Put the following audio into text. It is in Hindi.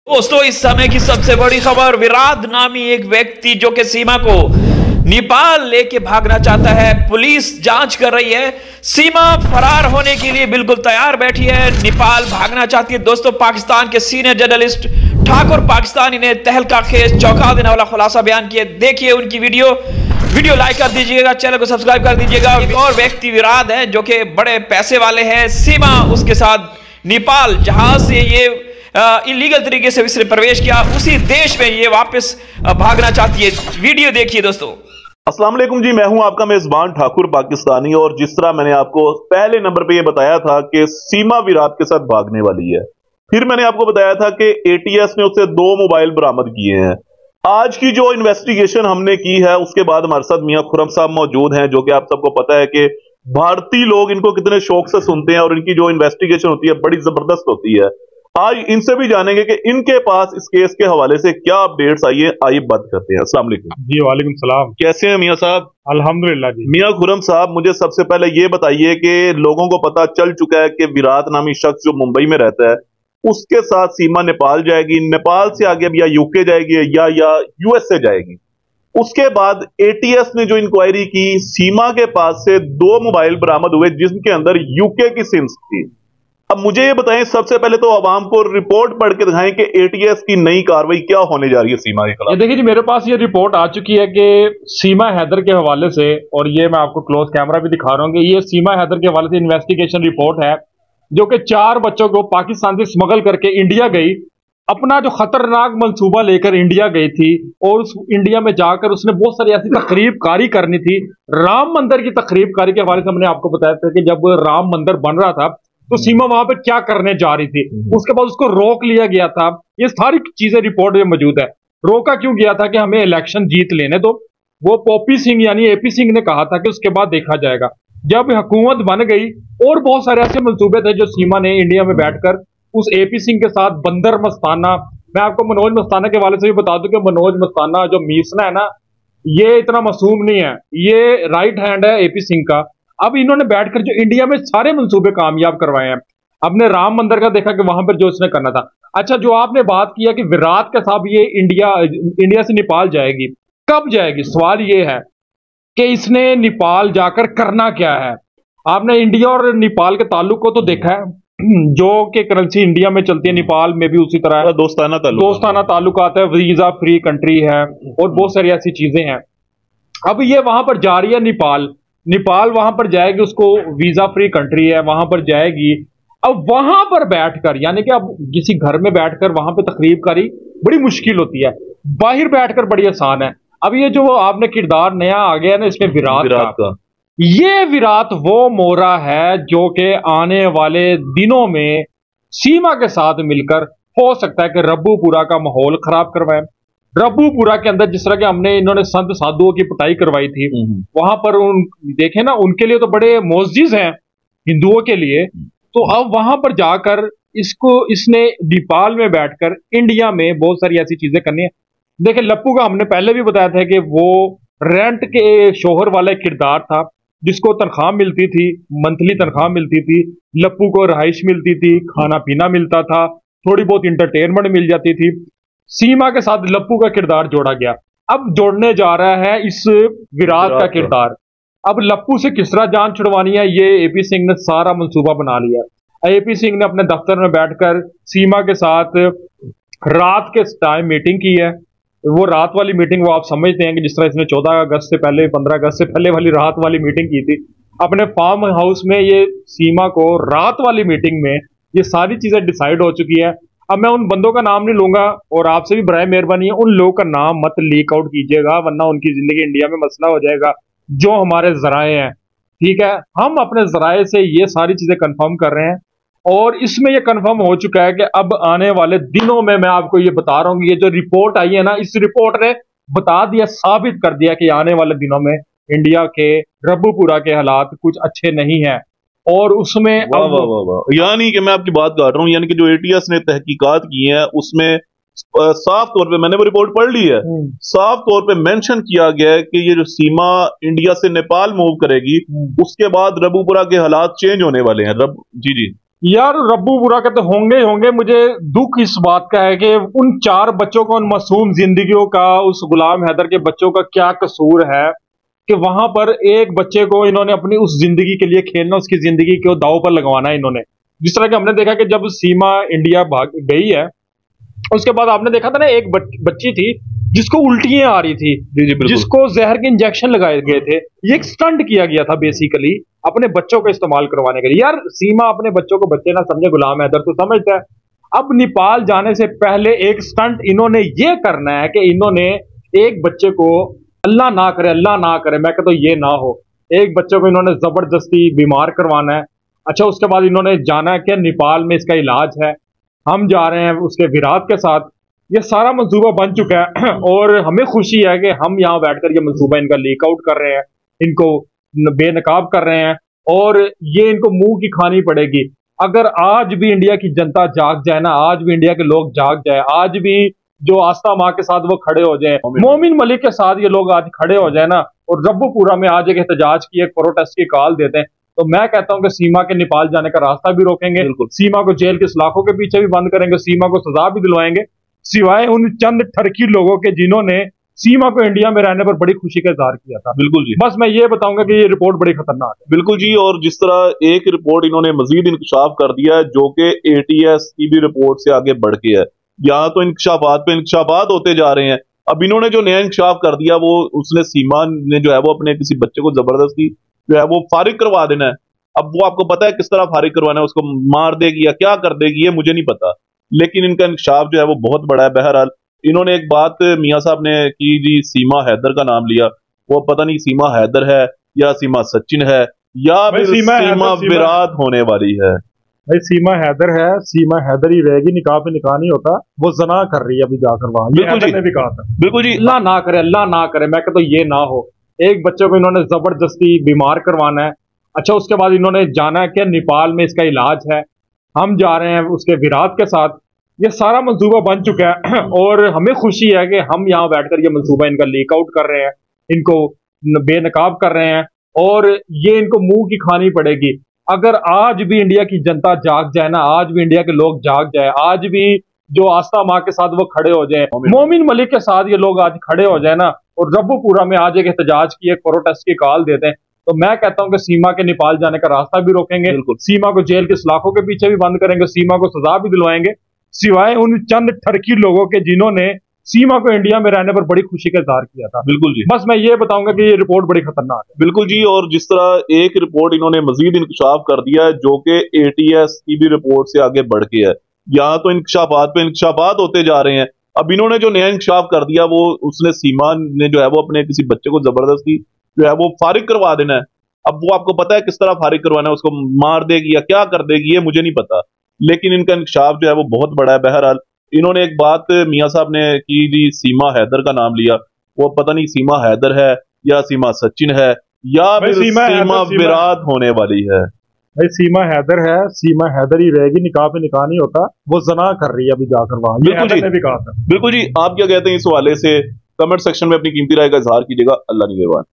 दोस्तों, इस समय की सबसे बड़ी खबर, विराट नामी एक व्यक्ति जो कि सीमा को नेपाल लेके भागना चाहता है। पुलिस जांच कर रही है। सीमा फरार होने के लिए बिल्कुल तैयार बैठी है, नेपाल भागना चाहती है। दोस्तों, पाकिस्तान के सीनियर जर्नलिस्ट ठाकुर पाकिस्तानी ने तहलका खेज चौंका देने वाला खुलासा बयान किया। देखिए उनकी वीडियो लाइक कर दीजिएगा, चैनल को सब्सक्राइब कर दीजिएगा। एक और व्यक्ति विराट है जो कि बड़े पैसे वाले हैं। सीमा उसके साथ नेपाल जहाज से ये इलीगल तरीके से इसने प्रवेश किया, उसी देश में ये वापस भागना चाहती है। वीडियो देखिए दोस्तों। अस्सलाम वालेकुम जी, मैं हूं आपका मेजबान ठाकुर पाकिस्तानी। और जिस तरह मैंने आपको पहले नंबर पे ये बताया था कि सीमा विराट के साथ भागने वाली है, फिर मैंने आपको बताया था कि एटीएस ने उससे 2 मोबाइल बरामद किए हैं। आज की जो इन्वेस्टिगेशन हमने की है उसके बाद हमारे साथ मियां खुरम साहब मौजूद हैं, जो कि आप सबको पता है कि भारतीय लोग इनको कितने शौक से सुनते हैं और इनकी जो इन्वेस्टिगेशन होती है बड़ी जबरदस्त होती है। आज इनसे भी जानेंगे कि इनके पास इस केस के हवाले से क्या अपडेट्स आई है। आइए बात करते हैं। अस्सलाम वालेकुम जी। वालेकुम सलाम। कैसे हैं मियां साहब? अल्हम्दुलिल्लाह जी। मियां खुरम साहब, मुझे सबसे पहले ये बताइए कि लोगों को पता चल चुका है कि विराट नामी शख्स जो मुंबई में रहता है उसके साथ सीमा नेपाल जाएगी, नेपाल से आगे अब या यूके जाएगी या यूएसए जाएगी। उसके बाद एटीएस ने जो इंक्वायरी की, सीमा के पास से 2 मोबाइल बरामद हुए जिनके अंदर यूके की सिम्स थी। अब मुझे ये बताएं, सबसे पहले तो आवाम को रिपोर्ट पढ़ के दिखाएं कि एटीएस की नई कार्रवाई क्या होने जा रही है सीमा के खिलाफ। देखिए जी, मेरे पास ये रिपोर्ट आ चुकी है कि सीमा हैदर के हवाले से, और ये मैं आपको क्लोज कैमरा भी दिखा रहा हूँ कि ये सीमा हैदर के हवाले से इन्वेस्टिगेशन रिपोर्ट है, जो कि 4 बच्चों को पाकिस्तान से स्मगल करके इंडिया गई। अपना जो खतरनाक मंसूबा लेकर इंडिया गई थी और उस इंडिया में जाकर उसने बहुत सारी ऐसी तकरीब कारी करनी थी। राम मंदिर की तकरीब कारी के हवाले से हमने आपको बताया था कि जब राम मंदिर बन रहा था तो सीमा वहां पर क्या करने जा रही थी, उसके बाद उसको रोक लिया गया था। ये सारी चीजें रिपोर्ट में मौजूद है। रोका क्यों गया था? कि हमें इलेक्शन जीत लेने दो। वो पॉपी सिंह यानी एपी सिंह ने कहा था कि उसके बाद देखा जाएगा। जब हुकूमत बन गई और बहुत सारे ऐसे मंसूबे थे जो सीमा ने इंडिया में बैठकर उस एपी सिंह के साथ, बंदर मस्ताना, मैं आपको मनोज मस्ताना के हवाले से भी बता दूं कि मनोज मस्ताना जो मीसना है ना, ये इतना मासूम नहीं है, ये राइट हैंड है एपी सिंह का। अब इन्होंने बैठकर जो इंडिया में सारे मंसूबे कामयाब करवाए हैं। आपने राम मंदिर का देखा कि वहां पर जो इसने करना था। अच्छा, जो आपने बात किया कि विराट के साथ ये इंडिया से नेपाल जाएगी, कब जाएगी? सवाल ये है कि इसने नेपाल जाकर करना क्या है। आपने इंडिया और नेपाल के ताल्लुक को तो देखा है, जो कि करेंसी इंडिया में चलती है, नेपाल में भी उसी तरह दोस्ताना ताल्लुक आता है, वीजा फ्री कंट्री है और बहुत सारी ऐसी चीजें हैं। अब ये वहां पर जा रही है नेपाल वहां पर जाएगी, उसको वीजा फ्री कंट्री है, वहां पर जाएगी। अब वहां पर बैठकर, यानी कि अब किसी घर में बैठकर वहां पर तकरीब करी बड़ी मुश्किल होती है, बाहर बैठकर बड़ी आसान है। अब ये जो आपने किरदार नया आ गया ना इसमें विराट का, ये विराट वो मोरा है जो कि आने वाले दिनों में सीमा के साथ मिलकर हो सकता है कि रब्बूपुरा का माहौल खराब करवाए। रब्बूपुरा के अंदर जिस तरह के हमने इन्होंने संत साधुओं की पिटाई करवाई थी, वहां पर देखे ना, उनके लिए तो बड़े मोअज़्ज़िज़ हैं हिंदुओं के लिए। तो अब वहां पर जाकर इसने नेपाल में बैठकर इंडिया में बहुत सारी ऐसी चीजें करनी है। देखिए, लप्पू का हमने पहले भी बताया था कि वो रेंट के शोहर वाला किरदार था, जिसको तनख्वाह मिलती थी, मंथली तनख्वाह मिलती थी। लप्पू को रहाइश मिलती थी, खाना पीना मिलता था, थोड़ी बहुत इंटरटेनमेंट मिल जाती थी। सीमा के साथ लप्पू का किरदार जोड़ा गया। अब जोड़ने जा रहा है इस विराट का किरदार। अब लप्पू से किस तरह जान छुड़वानी है, ये एपी सिंह ने सारा मंसूबा बना लिया। एपी सिंह ने अपने दफ्तर में बैठकर सीमा के साथ रात के टाइम मीटिंग की है। वो रात वाली मीटिंग वो आप समझते हैं कि जिस तरह इसने 14 अगस्त से पहले, 15 अगस्त से पहले वाली रात वाली मीटिंग की थी अपने फार्म हाउस में। ये सीमा को रात वाली मीटिंग में ये सारी चीजें डिसाइड हो चुकी है। अब मैं उन बंदों का नाम नहीं लूंगा और आपसे भी बराए मेहरबानी है उन लोगों का नाम मत लीक आउट कीजिएगा, वरना उनकी जिंदगी इंडिया में मसला हो जाएगा। जो हमारे जराए हैं, ठीक है, हम अपने जराए से ये सारी चीजें कंफर्म कर रहे हैं और इसमें ये कंफर्म हो चुका है कि अब आने वाले दिनों में, मैं आपको ये बता रहा हूँ, ये जो रिपोर्ट आई है ना, इस रिपोर्ट ने बता दिया, साबित कर दिया कि आने वाले दिनों में इंडिया के रब्बूपुरा के हालात कुछ अच्छे नहीं है। और उसमें यानी कि मैं आपकी बात कर रहा हूँ, यानी कि जो एटीएस ने तहकीकात की है उसमें साफ तौर पे, मैंने वो रिपोर्ट पढ़ ली है, साफ तौर पे मेंशन किया गया है कि ये जो सीमा इंडिया से नेपाल मूव करेगी उसके बाद रब्बूपुरा के हालात चेंज होने वाले हैं। जी जी, यार रब्बू बुरा कहते होंगे ही होंगे। मुझे दुख इस बात का है कि उन 4 बच्चों का, उन मासूम जिंदगियों का, उस गुलाम हैदर के बच्चों का क्या कसूर है कि वहां पर एक बच्चे को इन्होंने अपनी उस जिंदगी के लिए खेलना, उसकी जिंदगी को दांव पर लगवाना है इन्होंने। जिस तरह के हमने देखा कि जब सीमा इंडिया भाग गई है, उसके बाद आपने देखा था ना, एक बच्ची थी जिसको उल्टियां आ रही थी, जी जी बिल्कुल। जिसको जहर के इंजेक्शन लगाए गए थे। ये एक स्टंट किया गया था बेसिकली अपने बच्चों को इस्तेमाल करवाने के लिए। यार सीमा अपने बच्चों को बच्चे ना समझे, गुलाम हैदर तो समझता है। अब नेपाल जाने से पहले एक स्टंट इन्होंने ये करना है कि इन्होंने एक बच्चे को, अल्लाह ना करे, अल्लाह ना करे, मैं कहता हूं ये ना हो, एक बच्चे को इन्होंने जबरदस्ती बीमार करवाना है। अच्छा, उसके बाद इन्होंने जाना है कि नेपाल में इसका इलाज है, हम जा रहे हैं उसके विराट के साथ। ये सारा मंसूबा बन चुका है और हमें खुशी है कि हम यहाँ बैठकर ये मंसूबा इनका लीक आउट कर रहे हैं, इनको बेनकाब कर रहे हैं और ये इनको मुंह की खानी पड़ेगी। अगर आज भी इंडिया की जनता जाग जाए ना, आज भी इंडिया के लोग जाग जाए, आज भी जो आस्था माँ के साथ वो खड़े हो जाए, मोमिन मलिक के साथ ये लोग आज खड़े हो जाए ना, और रब्बूपुरा में आज एक एहतजाज की, एक प्रोटेस्ट की कॉल देते हैं, तो मैं कहता हूं कि सीमा के नेपाल जाने का रास्ता भी रोकेंगे, सीमा को जेल के सलाखों के पीछे भी बंद करेंगे, सीमा को सजा भी दिलवाएंगे, सिवाय उन चंद ठरकी लोगों के जिन्होंने सीमा को इंडिया में रहने पर बड़ी खुशी का इजहार किया था। बिल्कुल जी। बस मैं ये बताऊंगा कि ये रिपोर्ट बड़ी खतरनाक है। बिल्कुल जी। और जिस तरह एक रिपोर्ट इन्होंने मजीद इंकशाफ कर दिया है, जो कि एटीएस की भी रिपोर्ट से आगे बढ़ के है। यहाँ तो इंकशाफात पे इंकशाफात होते जा रहे हैं। अब इन्होंने जो नया इंकशाफ कर दिया, वो उसने सीमा ने जो है वो अपने किसी बच्चे को जबरदस्ती जो है वो फारिग करवा देना है। अब वो आपको पता है किस तरह फारिग करवाना है, उसको मार देगी या क्या कर देगी, ये मुझे नहीं पता, लेकिन इनका इंकशाफ जो है वो बहुत बड़ा है। बहरहाल इन्होंने एक बात मियां साहब ने की जी, सीमा हैदर का नाम लिया, वो पता नहीं सीमा हैदर है या सीमा सचिन है या फिर सीमा विराट होने वाली है। भाई सीमा हैदर है, सीमा हैदर ही रहेगी, निकाह पे निकाह नहीं होता, वो जना कर रही है अभी जाकर वहां। ये हैदर ने भी कहा था। बिल्कुल जी। अल्लाह ना करे, अल्लाह ना करे, मैं कहता हूं ये ना हो, एक बच्चे को इन्होंने जबरदस्ती बीमार करवाना है। अच्छा, उसके बाद इन्होंने जाना है कि नेपाल में इसका इलाज है, हम जा रहे हैं उसके विराट के साथ। ये सारा मंसूबा बन चुका है और हमें खुशी है कि हम यहाँ बैठकर ये मंसूबा इनका लीक आउट कर रहे हैं, इनको बेनकाब कर रहे हैं और ये इनको मुंह की खानी पड़ेगी। अगर आज भी इंडिया की जनता जाग जाए ना, आज भी इंडिया के लोग जाग जाए, आज भी जो आस्था माँ के साथ वो खड़े हो जाए, मोमिन मलिक के साथ ये लोग आज खड़े हो जाए ना, और रब्बूपुरा में आज एक एहतजाज की, एक प्रोटेस्ट की कॉल देते हैं, तो मैं कहता हूं कि सीमा के नेपाल जाने का रास्ता भी रोकेंगे, सीमा को जेल के सलाखों के पीछे भी बंद करेंगे, सीमा को सजा भी दिलवाएंगे, सिवाय उन चंद ठरकी लोगों के जिन्होंने सीमा को इंडिया में रहने पर बड़ी खुशी का इजहार किया था। बिल्कुल जी। बस मैं ये बताऊंगा कि ये रिपोर्ट बड़ी खतरनाक है। बिल्कुल जी। और जिस तरह एक रिपोर्ट इन्होंने मजीद इंकशाफ कर दिया है, जो कि एटीएस की भी रिपोर्ट से आगे बढ़ के है। यहाँ तो इंकशाफात पे इंकशाफात होते जा रहे हैं। अब इन्होंने जो नया इंकशाफ कर दिया, वो उसने सीमा ने जो है वो अपने किसी बच्चे को जबरदस्ती जो है वो फारिग करवा देना है। अब वो आपको पता है किस तरह फारिग करवाना है, उसको मार देगी या क्या कर देगी, ये मुझे नहीं पता, लेकिन इनका इंकशाफ जो है वो बहुत बड़ा है। बहरहाल इन्होंने एक बात मियां साहब ने की जी, सीमा हैदर का नाम लिया, वो पता नहीं सीमा हैदर है या सीमा सचिन है या फिर सीमा विराट होने वाली है। भाई सीमा हैदर है, सीमा हैदर ही रहेगी, निकाह पे निकाह नहीं होता, वो जना कर रही है अभी जाकर वहां। ये हैदर ने भी कहा था। बिल्कुल जी। आप क्या कहते हैं इस हवाले से? कमेंट सेक्शन में अपनी कीमती राय का इजहार कीजिएगा। अल्लाह निगहबान।